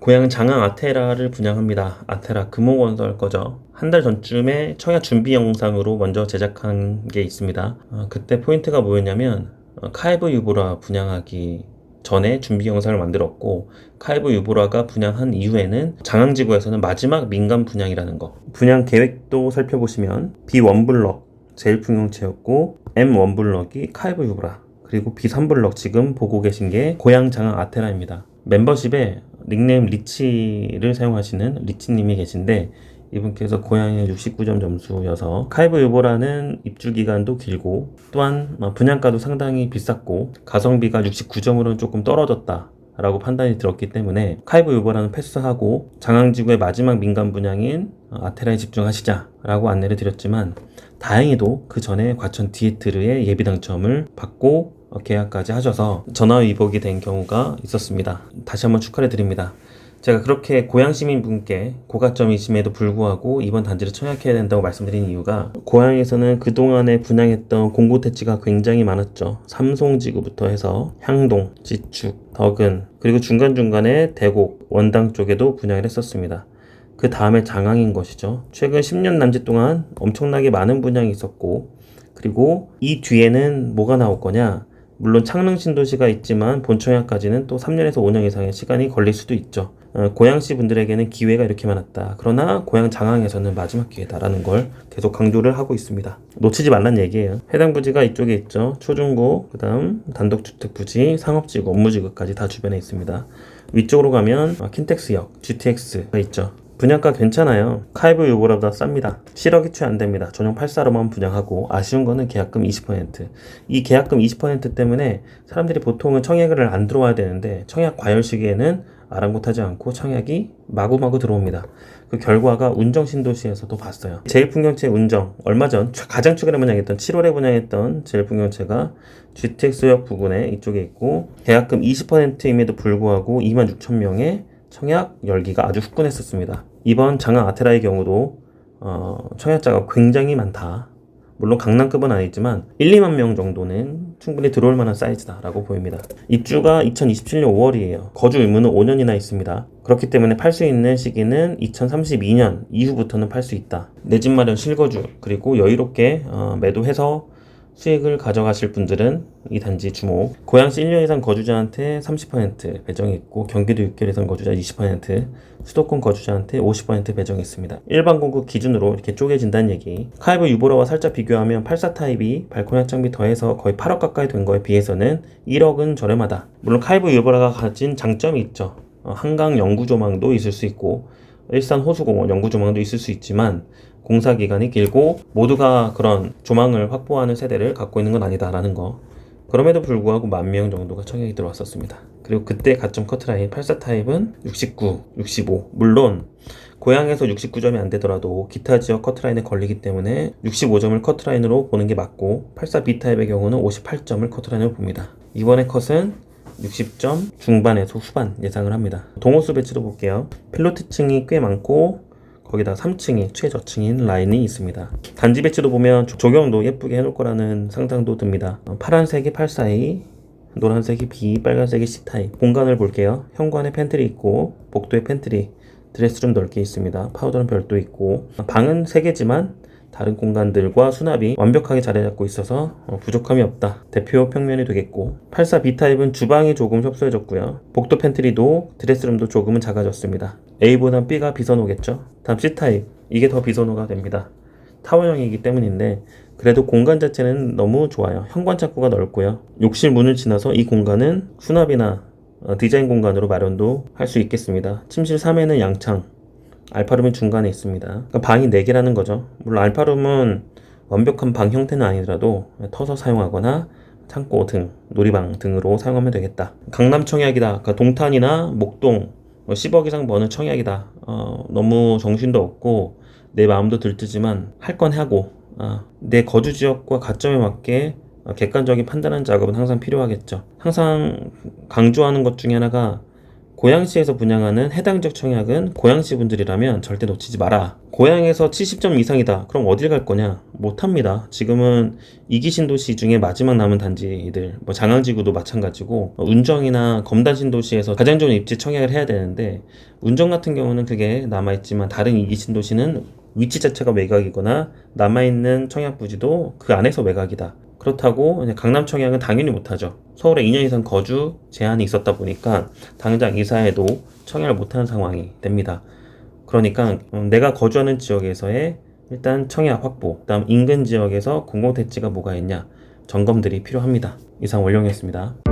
고향 장항 아테라를 분양합니다. 아테라 금호건설 거죠. 한 달 전쯤에 청약 준비 영상으로 먼저 제작한 게 있습니다. 그때 포인트가 뭐였냐면 카이브 유보라 분양하기 전에 준비 영상을 만들었고, 카이브 유보라가 분양한 이후에는 장항지구에서는 마지막 민간 분양이라는 거, 분양 계획도 살펴보시면 B1블럭 제일풍경채였고 M1블럭이 카이브 유보라, 그리고 B3블럭 지금 보고 계신 게 고향 장항 아테라입니다. 멤버십에 닉네임 리치를 사용하시는 리치님이 계신데, 이분께서 고향에 69점 점수여서 카이브 유보라는 입주 기간도 길고 또한 분양가도 상당히 비쌌고 가성비가 69점으로는 조금 떨어졌다 라고 판단이 들었기 때문에 카이브 유보라는 패스하고 장항지구의 마지막 민간 분양인 아테라에 집중하시자 라고 안내를 드렸지만, 다행히도 그 전에 과천 디에트르의 예비 당첨을 받고 계약까지 하셔서 전화위복이 된 경우가 있었습니다. 다시 한번 축하를 드립니다. 제가 그렇게 고향 시민분께 고가점이심에도 불구하고 이번 단지를 청약해야 된다고 말씀드린 이유가, 고향에서는 그동안에 분양했던 공고택지가 굉장히 많았죠. 삼송지구부터 해서 향동, 지축, 덕은, 그리고 중간중간에 대곡, 원당 쪽에도 분양을 했었습니다. 그 다음에 장항인 것이죠. 최근 10년 남짓 동안 엄청나게 많은 분양이 있었고, 그리고 이 뒤에는 뭐가 나올 거냐, 물론 창릉 신도시가 있지만 본청약까지는 또 3년에서 5년 이상의 시간이 걸릴 수도 있죠. 고양시 분들에게는 기회가 이렇게 많았다. 그러나 고양 장항에서는 마지막 기회다라는 걸 계속 강조를 하고 있습니다. 놓치지 말란 얘기예요. 해당 부지가 이쪽에 있죠. 초중고, 그 다음 단독주택 부지, 상업지구, 업무지구까지 다 주변에 있습니다. 위쪽으로 가면 킨텍스역, GTX가 있죠. 분양가 괜찮아요. 카이브 유보라보다 쌉니다. 7억이 채 안됩니다. 전용 84로만 분양하고, 아쉬운 거는 계약금 20%. 이 계약금 20% 때문에 사람들이 보통은 청약을 안 들어와야 되는데, 청약 과열 시기에는 아랑곳하지 않고 청약이 마구마구 들어옵니다. 그 결과가 운정신도시에서도 봤어요. 제일풍경채 운정, 얼마 전 가장 최근에 분양했던 7월에 분양했던 제일풍경채가 GTX역 부근에 이쪽에 있고, 계약금 20%임에도 불구하고 26,000명의 청약 열기가 아주 후끈했었습니다. 이번 장항 아테라의 경우도 청약자가 굉장히 많다. 물론 강남급은 아니지만 1, 2만 명 정도는 충분히 들어올 만한 사이즈다라고 보입니다. 입주가 2027년 5월이에요. 거주 의무는 5년이나 있습니다. 그렇기 때문에 팔 수 있는 시기는 2032년 이후부터는 팔 수 있다. 내 집 마련 실거주, 그리고 여유롭게 매도해서 수익을 가져가실 분들은 이 단지 주목. 고양시 1년 이상 거주자한테 30% 배정이 있고, 경기도 6개월 이상 거주자 20%, 수도권 거주자한테 50% 배정이 있습니다. 일반 공급 기준으로 이렇게 쪼개진다는 얘기. 카이브 유보라와 살짝 비교하면 84 타입이 발코니 확장비 더해서 거의 8억 가까이 된 거에 비해서는 1억은 저렴하다. 물론 카이브 유보라가 가진 장점이 있죠. 한강 영구조망도 있을 수 있고, 일산 호수공원 영구조망도 있을 수 있지만, 공사 기간이 길고 모두가 그런 조망을 확보하는 세대를 갖고 있는 건 아니다라는 거. 그럼에도 불구하고 10,000명 정도가 청약이 들어왔었습니다. 그리고 그때 가점 커트라인 84 타입은 69, 65. 물론 고향에서 69점이 안 되더라도 기타 지역 커트라인에 걸리기 때문에 65점을 커트라인으로 보는 게 맞고, 84 B타입의 경우는 58점을 커트라인으로 봅니다. 이번에 컷은 60점 중반에서 후반 예상을 합니다. 동호수 배치도 볼게요. 필로티층이 꽤 많고, 거기다 3층이 최저층인 라인이 있습니다. 단지 배치도 보면 조경도 예쁘게 해놓을 거라는 상상도 듭니다. 파란색이 842, 노란색이 B, 빨간색이 C타입. 공간을 볼게요. 현관에 팬트리 있고, 복도에 팬트리, 드레스룸 넓게 있습니다. 파우더는 별도 있고, 방은 3개지만 다른 공간들과 수납이 완벽하게 자리 잡고 있어서 부족함이 없다. 대표 평면이 되겠고, 84 B타입은 주방이 조금 협소해졌고요. 복도 팬트리도 드레스룸도 조금은 작아졌습니다. A보단 B가 비선호겠죠. 다음 C타입, 이게 더 비선호가 됩니다. 타워형이기 때문인데 그래도 공간 자체는 너무 좋아요. 현관 창고가 넓고요. 욕실 문을 지나서 이 공간은 수납이나 디자인 공간으로 마련도 할 수 있겠습니다. 침실 3에는 양창, 알파룸이 중간에 있습니다. 그러니까 방이 4개라는 거죠. 물론 알파룸은 완벽한 방 형태는 아니더라도 터서 사용하거나 창고 등, 놀이방 등으로 사용하면 되겠다. 강남 청약이다. 그러니까 동탄이나 목동 10억 이상 버는 청약이다. 너무 정신도 없고 내 마음도 들뜨지만 할 건 하고, 내 거주 지역과 가점에 맞게 객관적인 판단하는 작업은 항상 필요하겠죠. 항상 강조하는 것 중에 하나가 고양시에서 분양하는 해당 지역 청약은 고양시 분들이라면 절대 놓치지 마라. 고양에서 70점 이상이다. 그럼 어딜 갈 거냐? 못합니다. 지금은 2기 신도시 중에 마지막 남은 단지들, 뭐 장항지구도 마찬가지고 운정이나 검단 신도시에서 가장 좋은 입지 청약을 해야 되는데 운정 같은 경우는 그게 남아있지만 다른 2기 신도시는 위치 자체가 외곽이거나 남아있는 청약 부지도 그 안에서 외곽이다. 그렇다고 강남 청약은 당연히 못하죠. 서울에 2년 이상 거주 제한이 있었다 보니까 당장 이사해도 청약을 못하는 상황이 됩니다. 그러니까 내가 거주하는 지역에서의 일단 청약 확보, 그다음 인근 지역에서 공공택지가 뭐가 있냐 점검들이 필요합니다. 이상 원룡이었습니다.